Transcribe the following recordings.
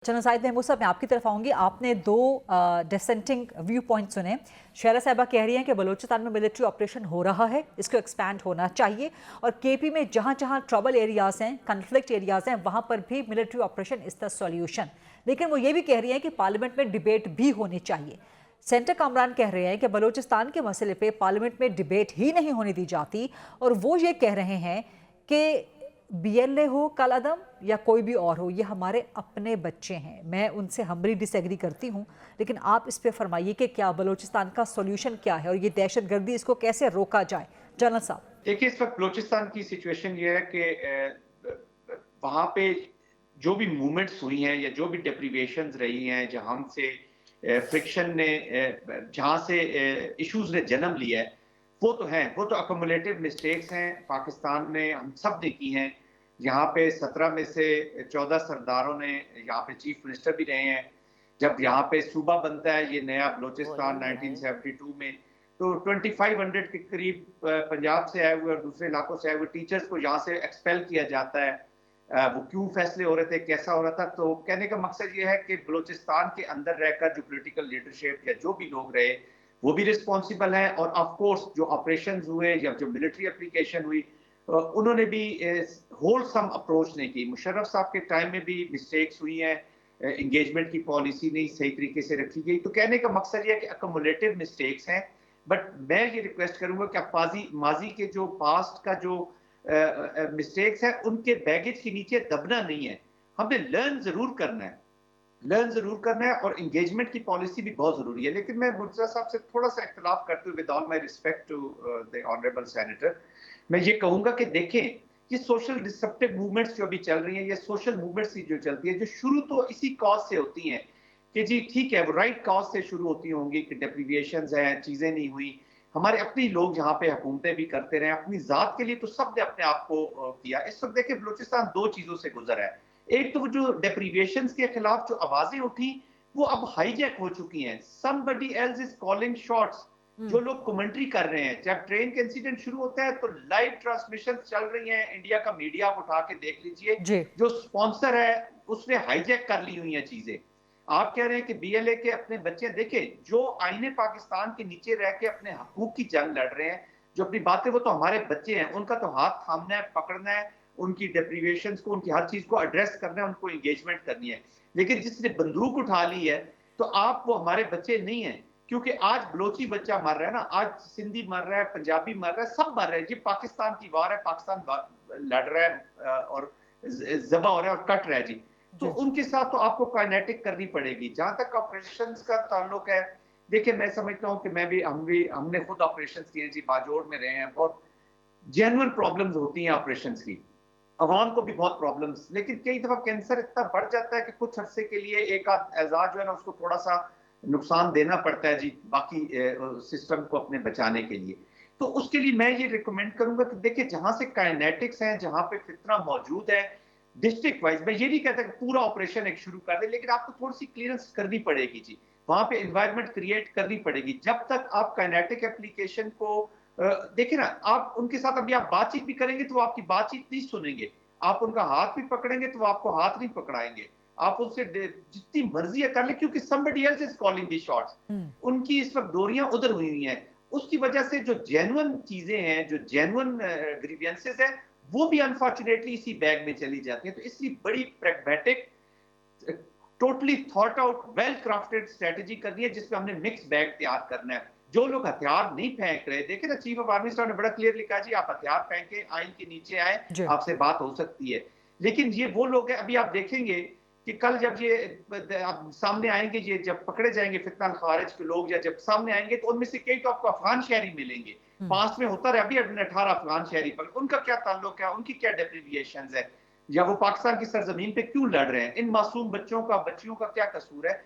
General Shahid Mahmood साहब, मैं आपकी तरफ आऊँगी। आपने दो डिसेंटिंग व्यू पॉइंट सुने। शेरा साहिबा कह रही हैं कि बलूचिस्तान में मिलिट्री ऑपरेशन हो रहा है, इसको एक्सपैंड होना चाहिए, और केपी में जहाँ जहाँ ट्रबल एरियाज़ हैं, कन्फ्लिक्ट एरियाज़ हैं, वहाँ पर भी military operation is the solution. लेकिन वो ये भी कह रही हैं कि पार्लियामेंट में डिबेट भी होनी चाहिए। सेंटर कामरान कह रहे हैं कि बलूचिस्तान के मसले पे पार्लियामेंट में डिबेट ही नहीं होने दी जाती, और वो ये कह रहे हैं कि बीएलए हो कल अदम या कोई भी और हो, ये हमारे अपने बच्चे हैं। मैं उनसे हमरी डिसएग्री करती हूँ, लेकिन आप इस पे फरमाइए कि क्या बलूचिस्तान का सॉल्यूशन क्या है और ये दहशतगर्दी, इसको कैसे रोका जाए। जनरल साहब देखिए, इस वक्त बलूचिस्तान की सिचुएशन ये है कि वहाँ पे जो भी मूवमेंट्स हुई हैं या जो भी डेप्रिवेशंस रही हैं, जहाँ से फ्रिक्शन ने जहाँ से इश्यूज ने जन्म लिया है, वो तो हैं, वो तो अकोमुलेटिव मिस्टेक्स हैं। पाकिस्तान ने, हम सब ने की हैं। यहाँ पे 17 में से 14 सरदारों ने यहाँ पे चीफ मिनिस्टर भी रहे हैं। जब यहाँ पे सूबा बनता है ये नया बलूचिस्तान 1972 में, तो 2500 के करीब पंजाब से आए हुए और दूसरे इलाकों से आए हुए टीचर्स को यहाँ से एक्सपेल किया जाता है। वो क्यों फैसले हो रहे थे, कैसा हो रहा था। तो कहने का मकसद ये है कि बलूचिस्तान के अंदर रहकर जो पॉलिटिकल लीडरशिप या जो भी लोग रहे वो भी रिस्पॉन्सिबल है, और ऑफ कोर्स जो ऑपरेशन हुए या जो मिलिट्री एप्लीकेशन हुई उन्होंने भी होलसम अप्रोच नहीं की। मुशर्रफ साहब के टाइम में भी मिस्टेक्स हुई हैं, एंगेजमेंट की पॉलिसी नहीं सही तरीके से रखी गई। तो कहने का मकसद ये है कि अकोमुलेटिव मिस्टेक्स हैं, बट मैं ये रिक्वेस्ट करूंगा कि आप माजी के जो पास्ट का जो मिस्टेक्स है उनके बैगेज के नीचे दबना नहीं है। हमने लर्न जरूर करना है, और एंगेजमेंट की पॉलिसी भी बहुत जरूरी है। लेकिन मैं मुर्तजा साहब से थोड़ा सा इख्तिलाफ करते हुए, with all my respect to the honourable senator, मैं ये कहूंगा कि देखें, ये सोशल डिसरप्टिव मूवमेंट्स जो अभी चल रही हैं, ये सोशल मूवमेंट्स जो चलती है, जो शुरू तो इसी कॉज से होती हैं कि जी ठीक है, वो राइट कॉज से शुरू होती होंगी कि डेप्रिविएशंस हैं, चीजें नहीं हुई। हमारे अपने लोग जहाँ पे हुकूमतें भी करते रहे, अपनी जात के लिए तो सब ने अपने आप को किया। इस वक्त देखिए, बलूचिस्तान दो चीजों से गुजरा है। एक तो वो जो डेप्रिविएशंस के खिलाफ जो आवाजें उठी, वो अब हाईजैक हो चुकी हैं। Somebody else is calling shots. जो लोग कमेंट्री कर रहे हैं, जब ट्रेन का इंसिडेंट शुरू होता है तो लाइव ट्रांसमिशन चल रही हैं, इंडिया का मीडिया आप उठा के देख लीजिए। जी जो स्पॉन्सर है उसने हाईजैक कर ली हुई है चीजें। आप कह रहे हैं कि बीएलए के अपने बच्चे, देखें, जो आईने पाकिस्तान के नीचे रह के अपने हकूक की जंग लड़ रहे हैं, जो अपनी बातें, वो तो हमारे बच्चे हैं। उनका तो हाथ थामना है, पकड़ना है, उनकी डेप्रिवेशन को, उनकी हर चीज को एड्रेस करना है, उनको एंगेजमेंट करनी है। लेकिन जिसने बंदूक उठा ली है, तो आप वो हमारे बच्चे नहीं है। क्योंकि आज बलोची बच्चा मर रहा है ना, आज सिंधी मर रहा है, पंजाबी मर रहा है, सब मर रहे हैं। ये पाकिस्तान की वार है, पाकिस्तान लड़ रहा है और जबा हो रहा है और कट रहा है जी। तो जी उनके साथ तो आपको काइनेटिक करनी पड़ेगी। जहां तक ऑपरेशंस का ताल्लुक है, देखिए, मैं समझता हूँ कि हमने खुद ऑपरेशंस किए जी, बाजोड़ में रहे हैं। बहुत जेन्युइन प्रॉब्लम्स होती हैं ऑपरेशंस की, अवाम को भी बहुत प्रॉब्लम्स। लेकिन कई दफा कैंसर इतना बढ़ जाता है कि कुछ अरसे के लिए एक आध एजाज जो है ना, उसको थोड़ा सा नुकसान देना पड़ता है जी, बाकी सिस्टम को अपने बचाने के लिए। तो उसके लिए मैं ये रिकमेंड करूंगा कि देखिए, जहां से काइनेटिक्स हैं, जहां पे फितना मौजूद है, डिस्ट्रिक्ट वाइज, मैं ये नहीं कहता कि पूरा ऑपरेशन एक शुरू कर दे, लेकिन आपको थोड़ी सी क्लियरेंस करनी पड़ेगी जी। वहां पे एनवायरनमेंट क्रिएट करनी पड़ेगी। जब तक आप काइनेटिक एप्लीकेशन को देखिए ना, आप उनके साथ अभी आप बातचीत भी करेंगे तो वो आपकी बातचीत नहीं सुनेंगे। आप उनका हाथ भी पकड़ेंगे तो वो आपको हाथ नहीं पकड़ाएंगे। आप उनसे जितनी मर्जी है कर ले, क्योंकि somebody else is calling the shots। उनकी इस वक्त डोरियां उधर हुई हुई हैं। उसकी वजह से जो जेन्युइन चीजें हैं, जो जेन्युइन ग्रीवियंसेस हैं, वो भी अनफॉर्चुनेटली इसी बैग में चली जाती हैं। तो इसलिए बड़ी pragmatic, totally thought out, well crafted strategy करनी है, जिसमें हमने मिक्स बैग तैयार करना है। जो लोग हथियार नहीं फेंक रहे, देखे ना, चीफ ऑफ आर्मी स्टाफ ने बड़ा क्लियर लिखा जी, आप हथियार फेंके आइन के नीचे आए, जी आपसे बात हो सकती है। लेकिन ये वो लोग हैं, अभी आप देखेंगे कि कल जब ये सामने आएंगे, ये जब पकड़े जाएंगे फितना खारिज के लोग, या जब सामने आएंगे, तो उनमें से कई तो आपको अफगान शहरी मिलेंगे। पास में होता रहा, अभी 18 अफगान शहरी पर, उनका क्या ताल्लुक है, उनकी क्या डेप्रिविएशन है, या वो पाकिस्तान की सरजमीन पे क्यों लड़ रहे हैं। इन मासूम बच्चियों का क्या कसूर है।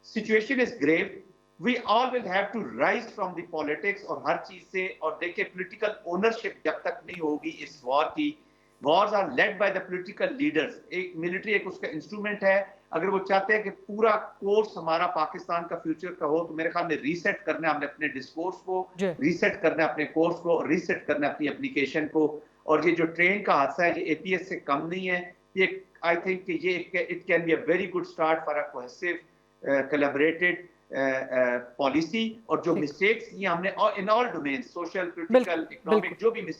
Situation is grave. We all will have to rise from the politics और हर चीज से। और देखिए, पॉलिटिकल ओनरशिप जब तक नहीं होगी इस वॉर की, wars are led by the political leaders. एक मिलिट्री एक उसका इंस्ट्रूमेंट है। अगर वो चाहते हैं कि पूरा कोर्स हमारा पाकिस्तान का फ्यूचर का हो, तो मेरे ख्याल में रीसेट करना है हमने अपने डिस्कोर्स को, जी रीसेट करना है अपने कोर्स को, रीसेट करना है अपनी एप्लीकेशन को। और ये जो ट्रेन का हादसा है, ये एपीएस से कम नहीं है। یہ آئی تھنک کہ یہ it can be a very good start for a cohesive collaborated policy. اور جو مسٹیکس یہ ہم نے in all domain social political economic جو بھی